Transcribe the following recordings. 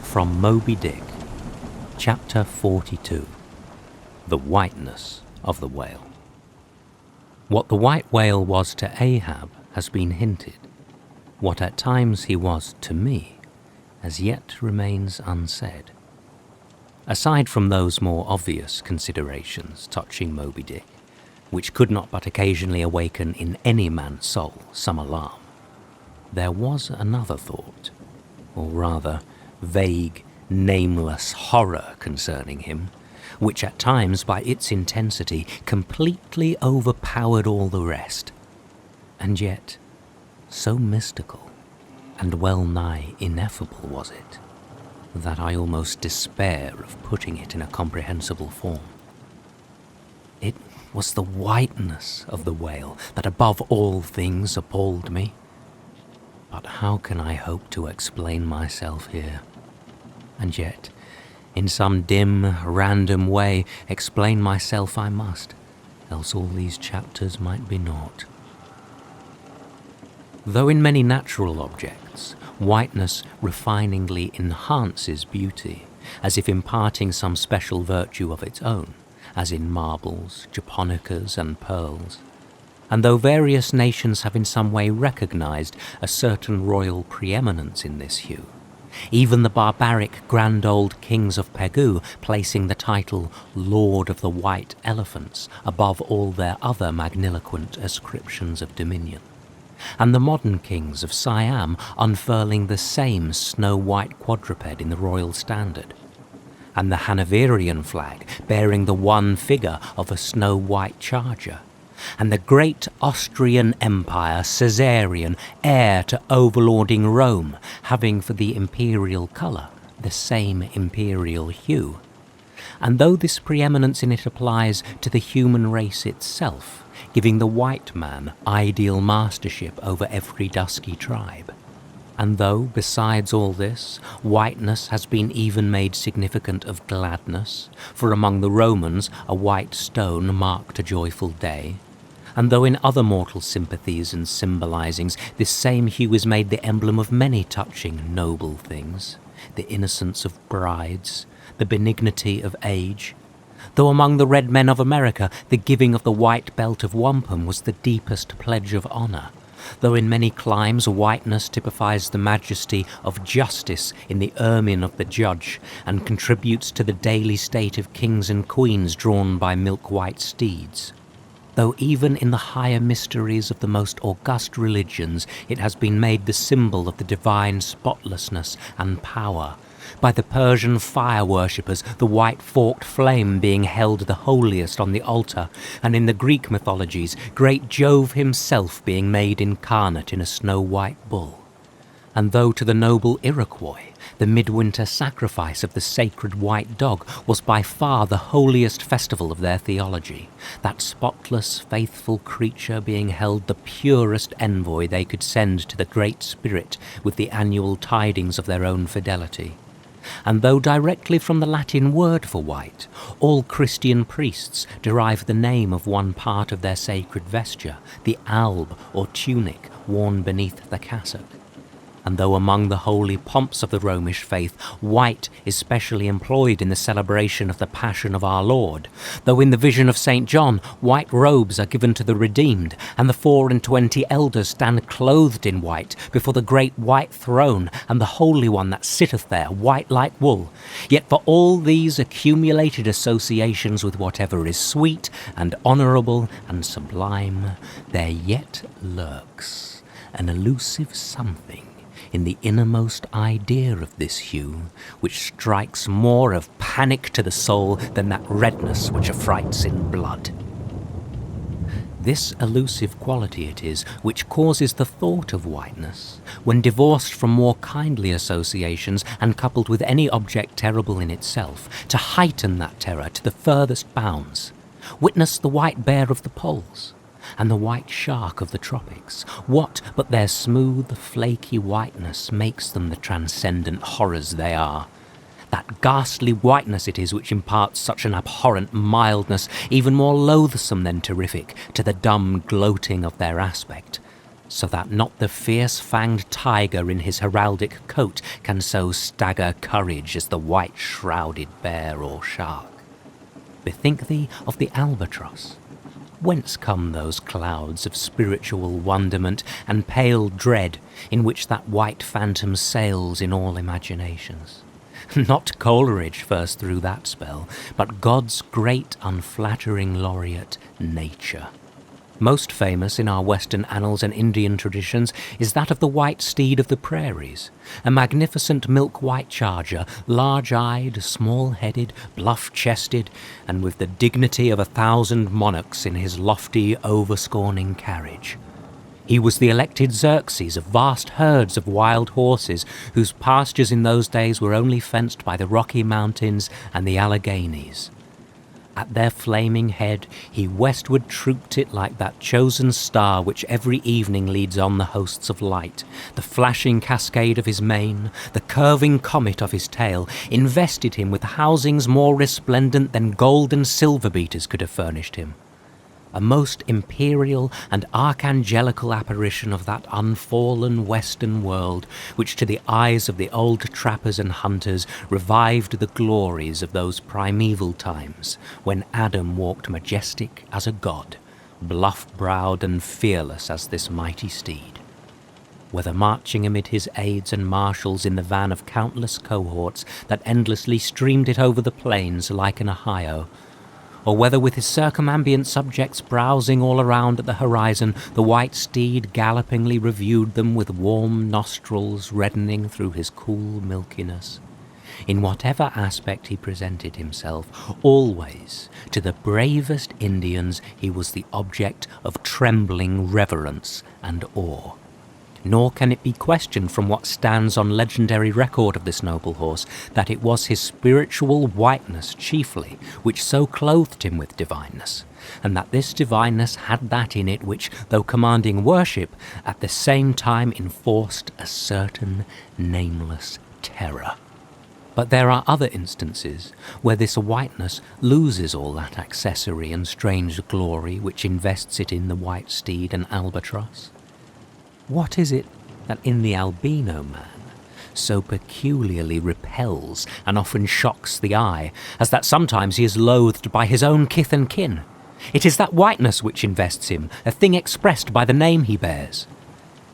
From Moby Dick, Chapter 42, The Whiteness of the Whale. What the white whale was to Ahab has been hinted. What at times he was to me as yet remains unsaid. Aside from those more obvious considerations touching Moby Dick, which could not but occasionally awaken in any man's soul some alarm, there was another thought, or rather vague, nameless horror concerning him, which at times by its intensity completely overpowered all the rest, and yet so mystical and well-nigh ineffable was it, that I almost despair of putting it in a comprehensible form. It was the whiteness of the whale that above all things appalled me. But how can I hope to explain myself here? And yet, in some dim, random way, explain myself I must, else all these chapters might be naught. Though in many natural objects, whiteness refiningly enhances beauty, as if imparting some special virtue of its own, as in marbles, japonicas, and pearls, and though various nations have in some way recognized a certain royal preeminence in this hue, even the barbaric grand old kings of Pegu placing the title Lord of the White Elephants above all their other magniloquent ascriptions of dominion, and the modern kings of Siam unfurling the same snow-white quadruped in the royal standard, and the Hanoverian flag bearing the one figure of a snow-white charger, and the great Austrian Empire, Caesarian, heir to overlording Rome, having for the imperial colour the same imperial hue. And though this preeminence in it applies to the human race itself, giving the white man ideal mastership over every dusky tribe, and though, besides all this, whiteness has been even made significant of gladness, for among the Romans a white stone marked a joyful day, and though in other mortal sympathies and symbolizings this same hue is made the emblem of many touching noble things, the innocence of brides, the benignity of age, though among the red men of America the giving of the white belt of wampum was the deepest pledge of honor, though in many climes whiteness typifies the majesty of justice in the ermine of the judge, and contributes to the daily state of kings and queens drawn by milk-white steeds, though even in the higher mysteries of the most august religions it has been made the symbol of the divine spotlessness and power, by the Persian fire-worshippers the white forked flame being held the holiest on the altar, and in the Greek mythologies great Jove himself being made incarnate in a snow-white bull. And though to the noble Iroquois the midwinter sacrifice of the sacred white dog was by far the holiest festival of their theology, that spotless, faithful creature being held the purest envoy they could send to the Great Spirit with the annual tidings of their own fidelity. And though directly from the Latin word for white, all Christian priests derive the name of one part of their sacred vesture, the alb or tunic worn beneath the cassock, and though among the holy pomps of the Romish faith white is specially employed in the celebration of the Passion of our Lord, though in the vision of St. John white robes are given to the redeemed, and the 24 elders stand clothed in white before the great white throne, and the Holy One that sitteth there white like wool, yet for all these accumulated associations with whatever is sweet and honourable and sublime, there yet lurks an elusive something in the innermost idea of this hue, which strikes more of panic to the soul than that redness which affrights in blood. This elusive quality it is which causes the thought of whiteness, when divorced from more kindly associations and coupled with any object terrible in itself, to heighten that terror to the furthest bounds. Witness the white bear of the poles, and the white shark of the tropics. What but their smooth, flaky whiteness makes them the transcendent horrors they are? That ghastly whiteness it is which imparts such an abhorrent mildness, even more loathsome than terrific, to the dumb gloating of their aspect. so that not the fierce-fanged tiger in his heraldic coat can so stagger courage as the white-shrouded bear or shark. Bethink thee of the albatross. Whence come those clouds of spiritual wonderment and pale dread in which that white phantom sails in all imaginations? Not Coleridge first threw that spell, but God's great unflattering laureate, Nature. Most famous in our Western annals and Indian traditions is that of the white steed of the prairies, a magnificent milk-white charger, large-eyed, small-headed, bluff-chested, and with the dignity of 1,000 monarchs in his lofty, over-scorning carriage. He was the elected Xerxes of vast herds of wild horses, whose pastures in those days were only fenced by the Rocky Mountains and the Alleghenies. At their flaming head he westward trooped it like that chosen star which every evening leads on the hosts of light. The flashing cascade of his mane, the curving comet of his tail, invested him with housings more resplendent than gold and silver beaters could have furnished him. A most imperial and archangelical apparition of that unfallen western world, which to the eyes of the old trappers and hunters revived the glories of those primeval times, when Adam walked majestic as a god, bluff-browed and fearless as this mighty steed. Whether marching amid his aides and marshals in the van of countless cohorts that endlessly streamed it over the plains like an Ohio, or whether with his circumambient subjects browsing all around at the horizon, the white steed gallopingly reviewed them with warm nostrils reddening through his cool milkiness. In whatever aspect he presented himself, always, to the bravest Indians, he was the object of trembling reverence and awe. Nor can it be questioned from what stands on legendary record of this noble horse that it was his spiritual whiteness chiefly which so clothed him with divineness, and that this divineness had that in it which, though commanding worship, at the same time enforced a certain nameless terror. But there are other instances where this whiteness loses all that accessory and strange glory which invests it in the white steed and albatross. What is it that in the albino man so peculiarly repels and often shocks the eye, as that sometimes he is loathed by his own kith and kin? It is that whiteness which invests him, a thing expressed by the name he bears.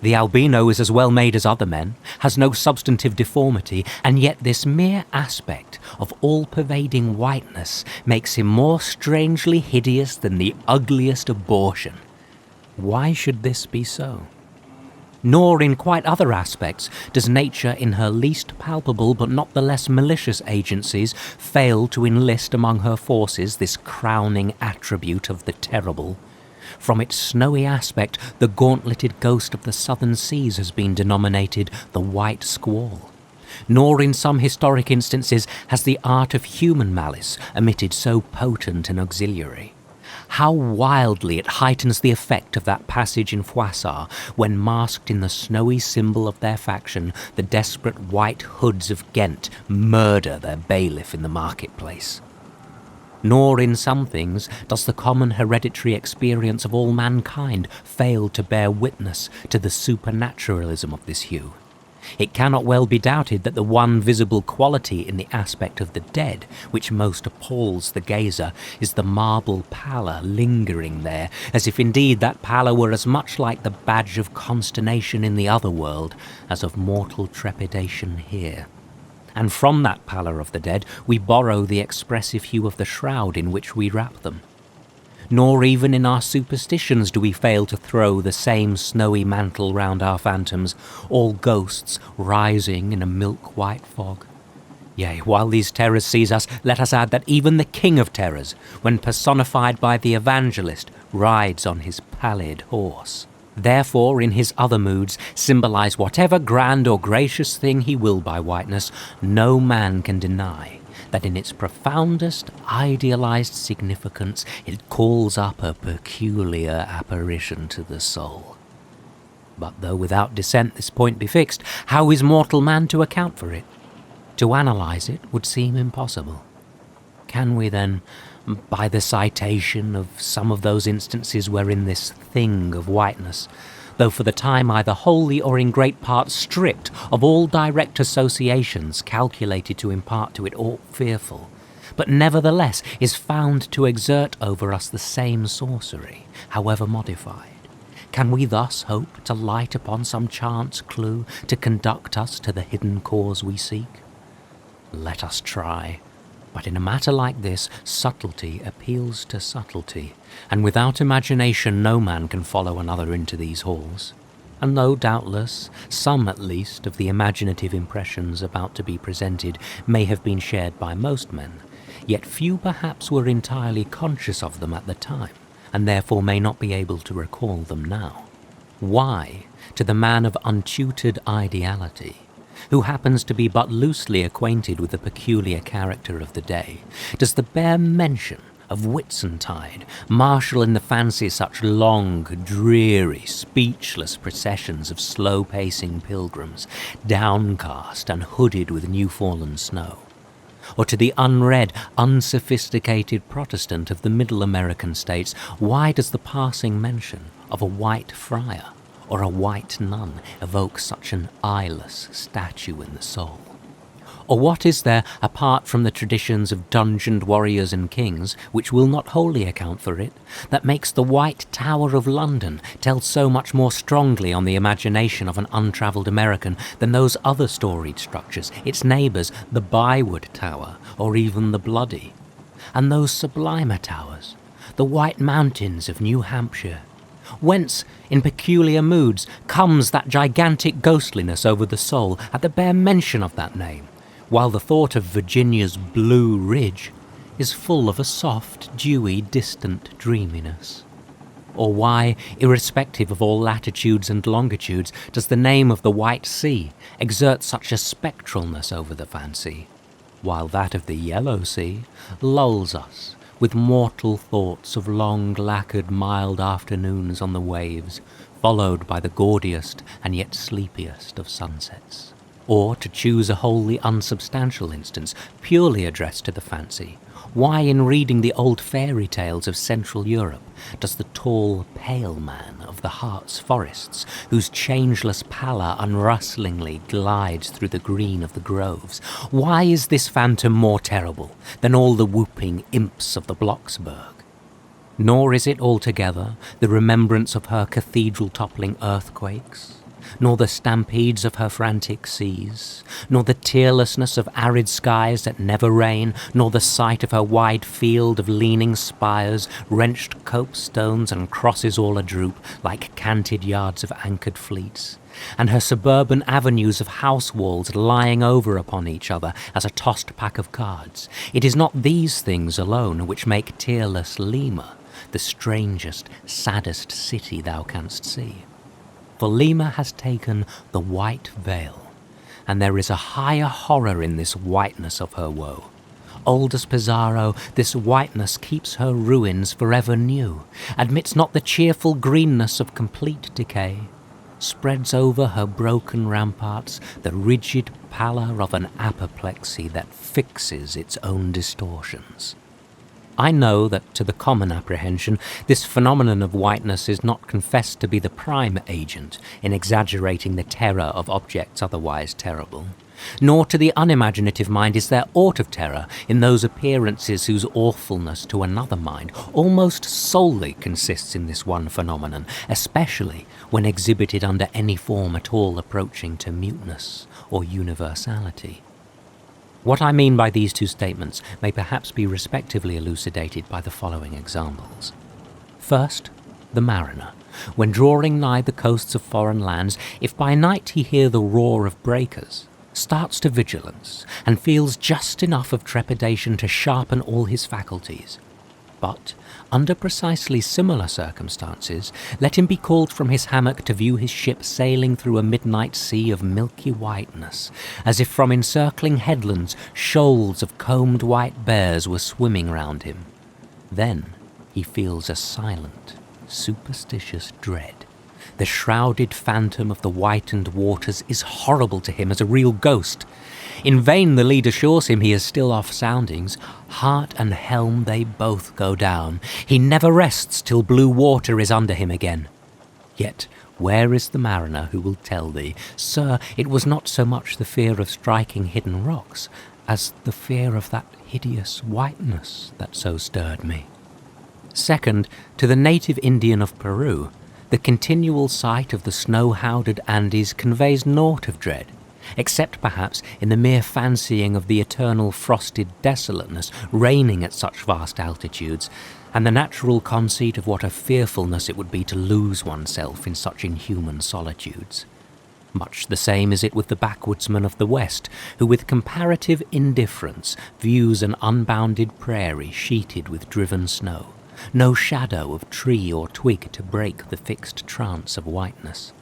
The albino is as well made as other men, has no substantive deformity, and yet this mere aspect of all-pervading whiteness makes him more strangely hideous than the ugliest abortion. Why should this be so? Nor in quite other aspects does nature in her least palpable but not the less malicious agencies fail to enlist among her forces this crowning attribute of the terrible. From its snowy aspect, the gauntleted ghost of the southern seas has been denominated the white squall. Nor in some historic instances has the art of human malice emitted so potent an auxiliary. How wildly it heightens the effect of that passage in Froissart, when masked in the snowy symbol of their faction, the desperate white hoods of Ghent murder their bailiff in the marketplace. Nor in some things does the common hereditary experience of all mankind fail to bear witness to the supernaturalism of this hue. It cannot well be doubted that the one visible quality in the aspect of the dead which most appalls the gazer is the marble pallor lingering there, as if indeed that pallor were as much like the badge of consternation in the other world as of mortal trepidation here. And from that pallor of the dead we borrow the expressive hue of the shroud in which we wrap them. Nor even in our superstitions do we fail to throw the same snowy mantle round our phantoms, all ghosts rising in a milk-white fog. Yea, while these terrors seize us, let us add that even the King of Terrors, when personified by the evangelist, rides on his pallid horse. Therefore, in his other moods, symbolize whatever grand or gracious thing he will by whiteness, no man can deny that in its profoundest idealized significance it calls up a peculiar apparition to the soul. But though without dissent this point be fixed, how is mortal man to account for it? To analyze it would seem impossible. Can we then, by the citation of some of those instances wherein this thing of whiteness, though for the time either wholly or in great part stripped of all direct associations calculated to impart to it aught fearful, but nevertheless is found to exert over us the same sorcery, however modified. Can we thus hope to light upon some chance clue to conduct us to the hidden cause we seek? Let us try. But in a matter like this, subtlety appeals to subtlety, and without imagination no man can follow another into these halls. And though, doubtless, some at least of the imaginative impressions about to be presented may have been shared by most men, yet few perhaps were entirely conscious of them at the time, and therefore may not be able to recall them now. Why, to the man of untutored ideality, who happens to be but loosely acquainted with the peculiar character of the day, does the bare mention of Whitsuntide marshal in the fancy such long, dreary, speechless processions of slow-pacing pilgrims, downcast and hooded with new-fallen snow? Or to the unread, unsophisticated Protestant of the Middle American states, why does the passing mention of a white friar or a white nun evoke such an eyeless statue in the soul? Or what is there, apart from the traditions of dungeoned warriors and kings, which will not wholly account for it, that makes the White Tower of London tell so much more strongly on the imagination of an untravelled American than those other storied structures, its neighbours, the Byward Tower, or even the Bloody? And those sublimer towers, the White Mountains of New Hampshire? Whence, in peculiar moods, comes that gigantic ghostliness over the soul at the bare mention of that name, while the thought of Virginia's Blue Ridge is full of a soft, dewy, distant dreaminess? Or why, irrespective of all latitudes and longitudes, does the name of the White Sea exert such a spectralness over the fancy, while that of the Yellow Sea lulls us with mortal thoughts of long, lacquered, mild afternoons on the waves, followed by the gaudiest and yet sleepiest of sunsets? Or, to choose a wholly unsubstantial instance, purely addressed to the fancy, why in reading the old fairy tales of Central Europe does the tall, pale man of the Hartz forests, whose changeless pallor unrustlingly glides through the green of the groves, why is this phantom more terrible than all the whooping imps of the Blocksberg? Nor is it altogether the remembrance of her cathedral-toppling earthquakes, nor the stampedes of her frantic seas, nor the tearlessness of arid skies that never rain, nor the sight of her wide field of leaning spires, wrenched copestones and crosses all adroop like canted yards of anchored fleets, and her suburban avenues of house walls lying over upon each other as a tossed pack of cards. It is not these things alone which make tearless Lima the strangest, saddest city thou canst see. For Lima has taken the white veil, and there is a higher horror in this whiteness of her woe. Old as Pizarro, this whiteness keeps her ruins forever new, admits not the cheerful greenness of complete decay, spreads over her broken ramparts the rigid pallor of an apoplexy that fixes its own distortions. I know that to the common apprehension, this phenomenon of whiteness is not confessed to be the prime agent in exaggerating the terror of objects otherwise terrible, nor to the unimaginative mind is there aught of terror in those appearances whose awfulness to another mind almost solely consists in this one phenomenon, especially when exhibited under any form at all approaching to muteness or universality. What I mean by these two statements may perhaps be respectively elucidated by the following examples. First, the mariner, when drawing nigh the coasts of foreign lands, if by night he hear the roar of breakers, starts to vigilance, and feels just enough of trepidation to sharpen all his faculties. But, under precisely similar circumstances, let him be called from his hammock to view his ship sailing through a midnight sea of milky whiteness, as if from encircling headlands shoals of combed white bears were swimming round him. Then he feels a silent, superstitious dread. The shrouded phantom of the whitened waters is horrible to him as a real ghost. In vain the lead assures him he is still off soundings. Heart and helm they both go down. He never rests till blue water is under him again. Yet Where is the mariner who will tell thee, Sir, it was not so much the fear of striking hidden rocks, as the fear of that hideous whiteness that so stirred me? Second, to the native Indian of Peru, the continual sight of the snow-howdered Andes conveys naught of dread, except perhaps in the mere fancying of the eternal frosted desolateness reigning at such vast altitudes, and the natural conceit of what a fearfulness it would be to lose oneself in such inhuman solitudes. Much the same is it with the backwoodsman of the West, who with comparative indifference views an unbounded prairie sheeted with driven snow, no shadow of tree or twig to break the fixed trance of whiteness.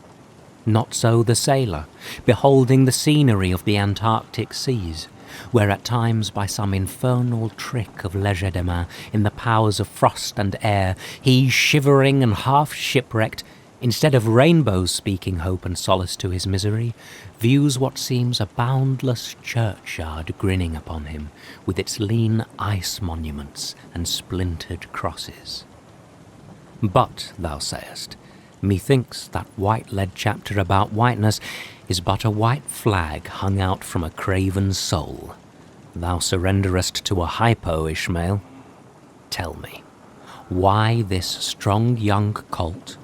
Not so the sailor, beholding the scenery of the Antarctic seas, where at times by some infernal trick of legerdemain in the powers of frost and air, he, shivering and half shipwrecked, instead of rainbows speaking hope and solace to his misery, views what seems a boundless churchyard grinning upon him, with its lean ice monuments and splintered crosses. But, thou sayest, methinks that white-lead chapter about whiteness is but a white flag hung out from a craven soul. Thou surrenderest to a hypo, Ishmael. Tell me, why this strong young colt,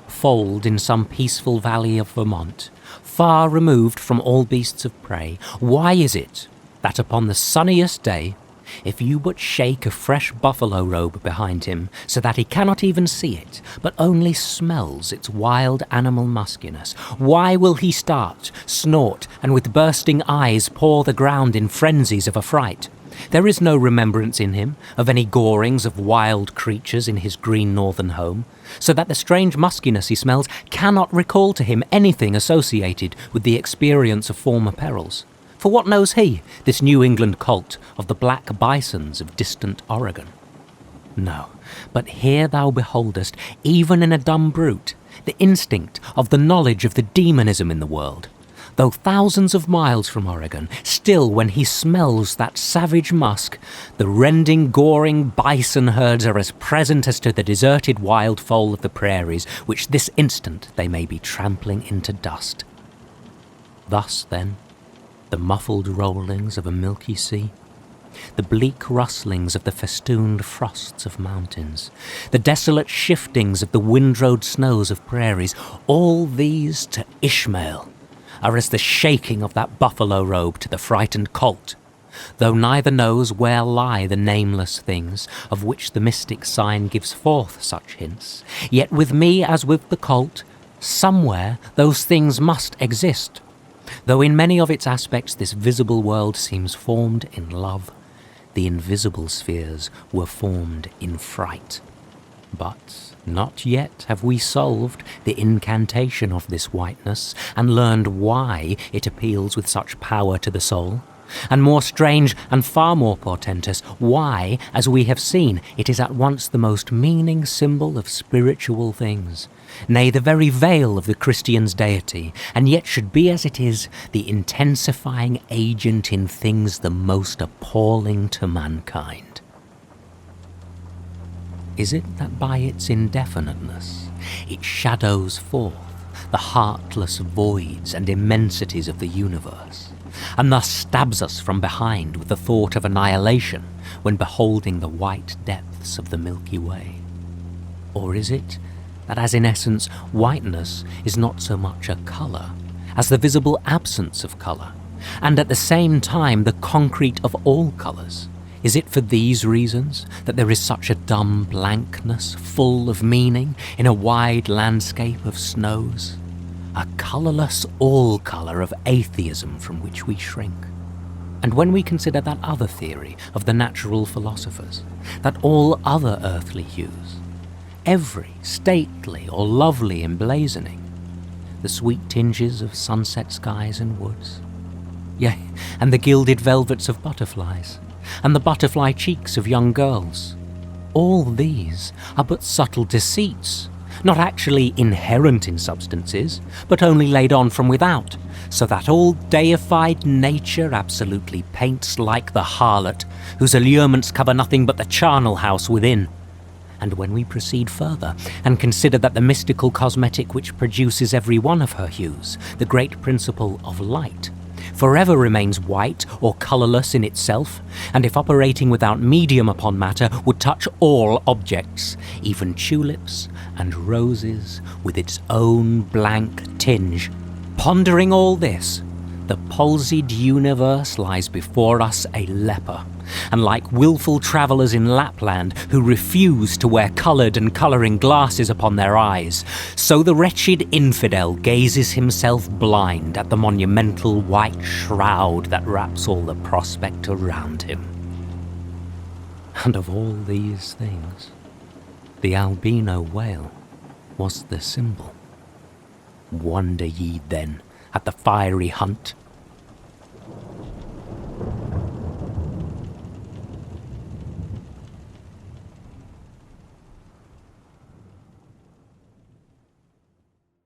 foaled in some peaceful valley of Vermont, far removed from all beasts of prey, why is it that upon the sunniest day, if you but shake a fresh buffalo robe behind him, so that he cannot even see it, but only smells its wild animal muskiness, why will he start, snort, and with bursting eyes paw the ground in frenzies of affright? There is no remembrance in him of any gorings of wild creatures in his green northern home, so that the strange muskiness he smells cannot recall to him anything associated with the experience of former perils. For what knows he, this New England colt, of the black bisons of distant Oregon? No, but here thou beholdest, even in a dumb brute, the instinct of the knowledge of the demonism in the world. Though thousands of miles from Oregon, still when he smells that savage musk, the rending, goring bison herds are as present as to the deserted wild foal of the prairies, which this instant they may be trampling into dust. Thus, then, the muffled rollings of a milky sea, the bleak rustlings of the festooned frosts of mountains, the desolate shiftings of the windrowed snows of prairies, all these to Ishmael are as the shaking of that buffalo robe to the frightened colt, though neither knows where lie the nameless things of which the mystic sign gives forth such hints, yet with me as with the colt, somewhere those things must exist. Though in many of its aspects this visible world seems formed in love, the invisible spheres were formed in fright. But not yet have we solved the incantation of this whiteness, and learned why it appeals with such power to the soul. And more strange and far more portentous, why, as we have seen, it is at once the most meaning symbol of spiritual things, nay, the very veil of the Christian's deity, and yet should be as it is, the intensifying agent in things the most appalling to mankind. Is it that by its indefiniteness it shadows forth the heartless voids and immensities of the universe, and thus stabs us from behind with the thought of annihilation when beholding the white depths of the Milky Way? Or is it that, as in essence whiteness is not so much a colour as the visible absence of colour, and at the same time the concrete of all colours? Is it for these reasons that there is such a dumb blankness full of meaning in a wide landscape of snows? A colourless all-colour of atheism from which we shrink. And when we consider that other theory of the natural philosophers, that all other earthly hues, every stately or lovely emblazoning, the sweet tinges of sunset skies and woods, yea, and the gilded velvets of butterflies, and the butterfly cheeks of young girls, all these are but subtle deceits, not actually inherent in substances, but only laid on from without, so that all deified nature absolutely paints like the harlot, whose allurements cover nothing but the charnel house within. And when we proceed further, and consider that the mystical cosmetic which produces every one of her hues, the great principle of light, forever remains white or colourless in itself, and if operating without medium upon matter, would touch all objects, even tulips and roses, with its own blank tinge. Pondering all this, the palsied universe lies before us a leper, and like wilful travellers in Lapland who refuse to wear coloured and colouring glasses upon their eyes, so the wretched infidel gazes himself blind at the monumental white shroud that wraps all the prospect around him. And of all these things, the albino whale was the symbol. Wonder ye then at the fiery hunt